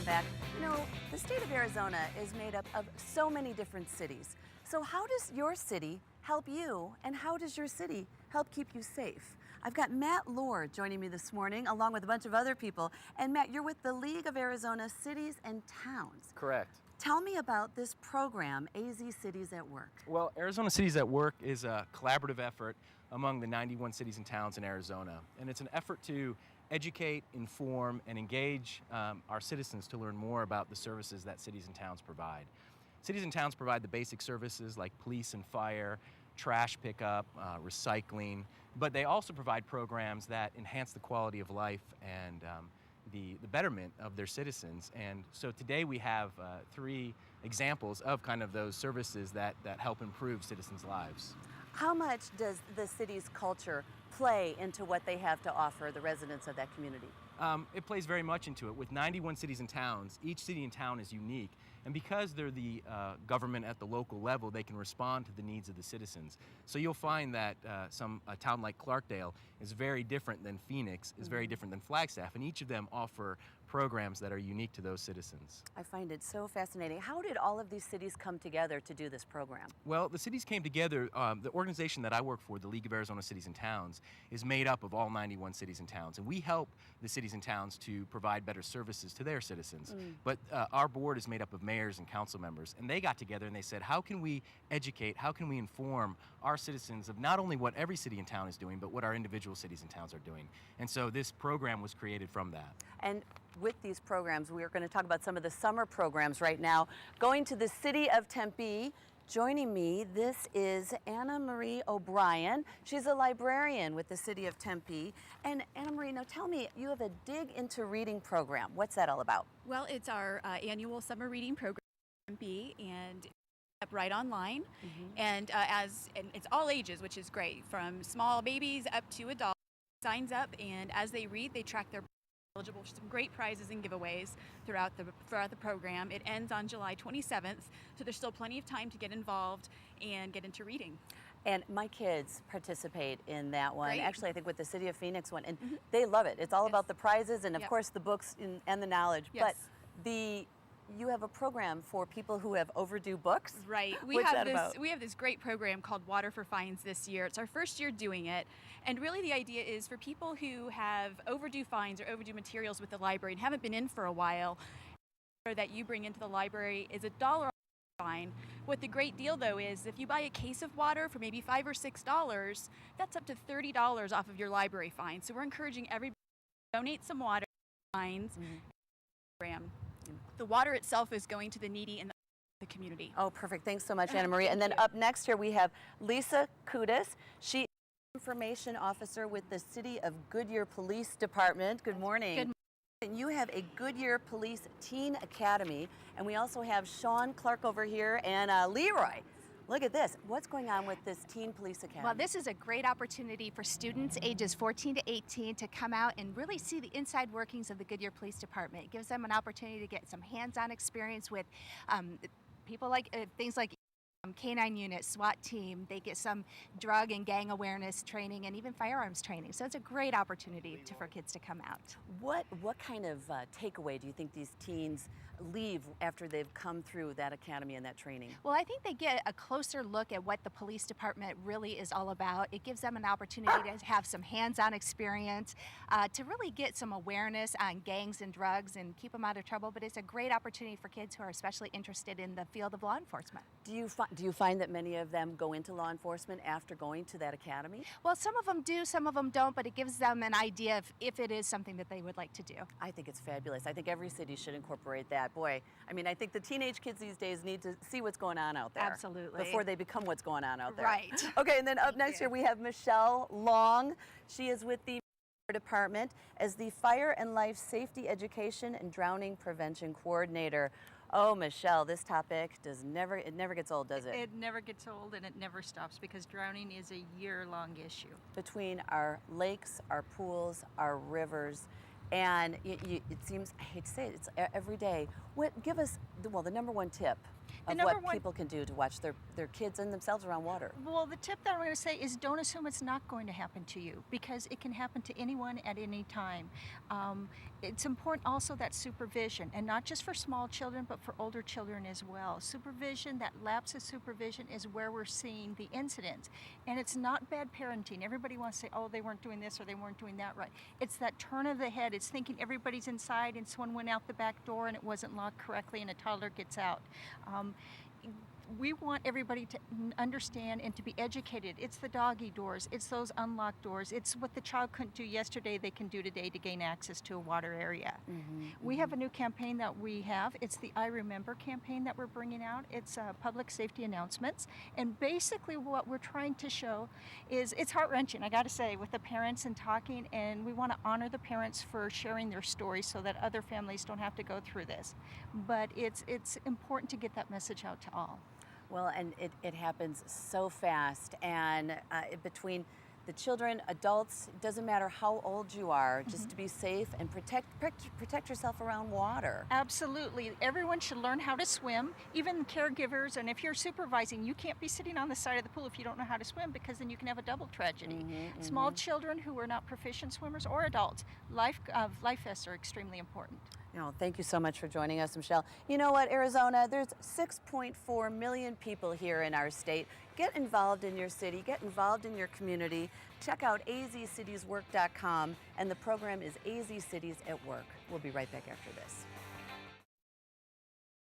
back. You know, the state of Arizona is made up of so many different cities. So how does your city help you, and how does your city help keep you safe? I've got Matt Lord joining me this morning, along with a bunch of other people. And Matt, you're with the League of Arizona Cities and Towns. Correct. Tell me about this program, AZ Cities at Work. Well, Arizona Cities at Work is a collaborative effort among the 91 cities and towns in Arizona. And it's an effort to educate, inform, and engage our citizens to learn more about the services that cities and towns provide. Cities and towns provide the basic services like police and fire, trash pickup, recycling, but they also provide programs that enhance the quality of life and the betterment of their citizens. And so today we have three examples of kind of those services that help improve citizens' lives. How much does the city's culture play into what they have to offer the residents of that community? It plays very much into it. With 91 cities and towns, each city and town is unique. And because they're the government at the local level, they can respond to the needs of the citizens. So you'll find that a town like Clarkdale is very different than Phoenix, is very different than Flagstaff, and each of them offer programs that are unique to those citizens. I find it so fascinating. How did all of these cities come together to do this program? Well, the cities came together. The organization that I work for, the League of Arizona Cities and Towns, is made up of all 91 cities and towns, and we help the cities and towns to provide better services to their citizens. But our board is made up of mayors and council members, and they got together and they said, how can we educate, how can we inform our citizens of not only what every city and town is doing, but what our individual cities and towns are doing? And so this program was created from that. And with these programs, we are going to talk about some of the summer programs right now. Going to the city of Tempe, joining me, this is Anna Marie O'Brien. She's a librarian with the city of Tempe. And Anna Marie, now tell me, you have a Dig Into Reading program. What's that all about? Well, it's our annual summer reading program in Tempe, and it's up right online. And it's all ages, which is great, from small babies up to adults. Signs up, and as they read, they track their eligible for some great prizes and giveaways throughout the program. It ends on July 27th, so there's still plenty of time to get involved and get into reading. And my kids participate in that one. Great. Actually, I think with the City of Phoenix one, and they love it. It's all about the prizes and, of course, the books and the knowledge. Yes. But you have a program for people who have overdue books. Right. We have this great program called Water for Fines this year. It's our first year doing it. And really the idea is for people who have overdue fines or overdue materials with the library and haven't been in for a while, that you bring into the library is $1 fine. What the great deal though is if you buy a case of water for maybe $5 or $6, that's up to $30 off of your library fine. So we're encouraging everybody to donate some water fines. The water itself is going to the needy in the community. Oh, perfect. Thanks so much, Anna Marie. And then up next here we have Lisa Kudis. She is Information Officer with the City of Goodyear Police Department. Good morning. Good morning. And you have a Goodyear Police Teen Academy, and we also have Sean Clark over here and Leroy. Look at this. What's going on with this Teen Police Academy? Well, this is a great opportunity for students ages 14 to 18 to come out and really see the inside workings of the Goodyear Police Department. It gives them an opportunity to get some hands-on experience with people like things like K-9 unit, SWAT team. They get some drug and gang awareness training and even firearms training. So it's a great opportunity for kids to come out. What kind of takeaway do you think these teens leave after they've come through that academy and that training? Well, I think they get a closer look at what the police department really is all about. It gives them an opportunity to have some hands-on experience, to really get some awareness on gangs and drugs and keep them out of trouble. But it's a great opportunity for kids who are especially interested in the field of law enforcement. Do you find that many of them go into law enforcement after going to that academy? Well, some of them do, some of them don't, but it gives them an idea of if it is something that they would like to do. I think it's fabulous. I think every city should incorporate that. Boy, I mean, I think the teenage kids these days need to see what's going on out there. Absolutely. Before they become what's going on out there. Right. Okay, and then up next here we have Michelle Long. She is with the Department as the Fire and Life Safety Education and Drowning Prevention Coordinator. Oh, Michelle, this topic never gets old, does it? It never gets old, and it never stops because drowning is a year-long issue. Between our lakes, our pools, our rivers, and it seems, I hate to say it, it's every day. Give us, well, the number one tip. of number what one- people can do to watch their kids and themselves around water. Well, the tip that I'm going to say is don't assume it's not going to happen to you, because it can happen to anyone at any time. It's important also that supervision, and not just for small children, but for older children as well. Supervision, that lapse of supervision, is where we're seeing the incidents. And it's not bad parenting. Everybody wants to say, oh, they weren't doing this or they weren't doing that right. It's that turn of the head. It's thinking everybody's inside and someone went out the back door and it wasn't locked correctly and a toddler gets out. We want everybody to understand and to be educated. It's the doggy doors, it's those unlocked doors, it's what the child couldn't do yesterday, they can do today to gain access to a water area. We have a new campaign that we have. It's the I Remember campaign that we're bringing out. It's public safety announcements. And basically what we're trying to show is, it's heart-wrenching, I gotta say, with the parents and talking, and we wanna honor the parents for sharing their stories so that other families don't have to go through this. But it's important to get that message out to all. Well, and it happens so fast, and between the children, adults, it doesn't matter how old you are, just to be safe and protect yourself around water. Absolutely. Everyone should learn how to swim, even caregivers, and if you're supervising, you can't be sitting on the side of the pool if you don't know how to swim, because then you can have a double tragedy. Small children who are not proficient swimmers, or adults, life vests are extremely important. Thank you so much for joining us, Michelle. You know what, Arizona, there's 6.4 million people here in our state. Get involved in your city, get involved in your community. Check out azcitieswork.com, and the program is AZ Cities at Work. We'll be right back after this.